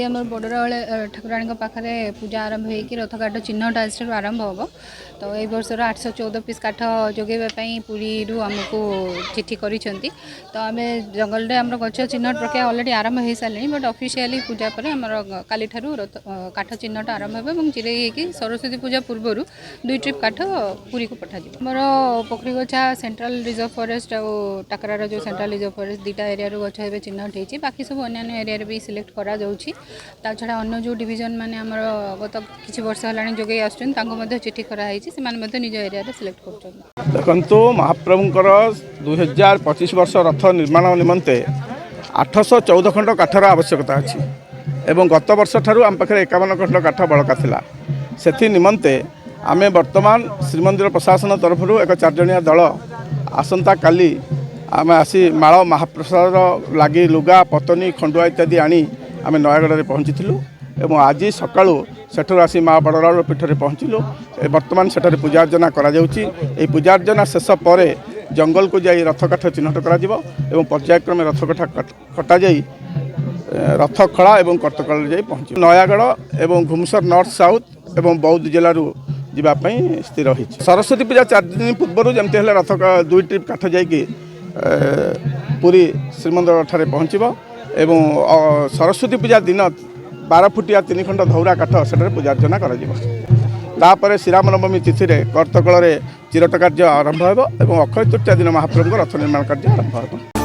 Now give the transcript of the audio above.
आम बड़रावले ठाकुराणी पाखे पूजा आरंभ हो रथ काठ चिन्हट आज आरंभ हम तो ये वर्षर 814 पीस काठ जोगाई पुरी आमको चिठी कर तो आम जंगल आम गच चिन्हट प्रक्रिया अलरेडी आरंभ हो सारे बट ऑफिशियली पूजा पर आम काली ठारू काठ चिन्हट आरंभ हो चिरे सरस्वती पूजा पूर्व 2 ट्रिप काठ पुरी को पठा मोर पोखरीगछा सेंट्रल रिजर्व फॉरेस्ट और टाकरार जो सेंट्रल रिजर्व फॉरेस्ट दुटा एरिया गछ ए चिन्हट होती बाकी सब अन्य एरिया भी सिलेक्ट करा जाउछि ता छड़ा अन्य जो डिवीजन माने हमर गत किछि वर्ष हलाणी जोगे आछन तांको मध्ये चिठी करा हैछि से मान मध्ये निज एरिया रे सिलेक्ट करछन। देखंतु महाप्रभुंकर 2025 वर्ष रथ निर्माण निमंते 814 खंड काठर आवश्यकता अछि एवं गत वर्ष ठारू आम पाखे 51 खंड काठ बळका थिला सेथि निमंते आमे वर्तमान श्रीमंदिर प्रशासन तरफ एक 4 जणिया दल आसंता काली आमे आसी माଳ महाप्रसाद लगी लुगा पतनी खंडुआ इत्यादि आनी आमे नयागढ़ में पहुँचीलु एवं आज सकाळु सेठर आसी माँ बड़राव पीठ में पहुँचलु वर्तमान सेठारे पूजा अर्चना करा जाउची ए पूजा अर्चना शेष पर जंगल को जाई रथ काठ चिन्हट करा जिवो एवं पर्यायक्रमे रथ काठ कटा जाई रथ खड़ा एवं कर्तकाल जाई पहुँच नयागढ़ एवं घुमसर नॉर्थ साउथ एवं बौद्ध जिलूर जावाई स्थिर होती सरस्वती पूजा 4 दिन पूर्व जमती है रथ 2 ट्रिप काठ जाकि पुरी श्रीमंदिर ठारे पहुँचब एवं सरस्वती पूजा दिन 12 फुटिया 3 खंड धौरा काठ से पूजा अर्चना कर श्रीराम नवमी तिथि कर्तकल चिरट कार्य आरंभ हो अक्षय तृतीया दिन महाप्रभु रथ निर्माण कार्य आरंभ हो।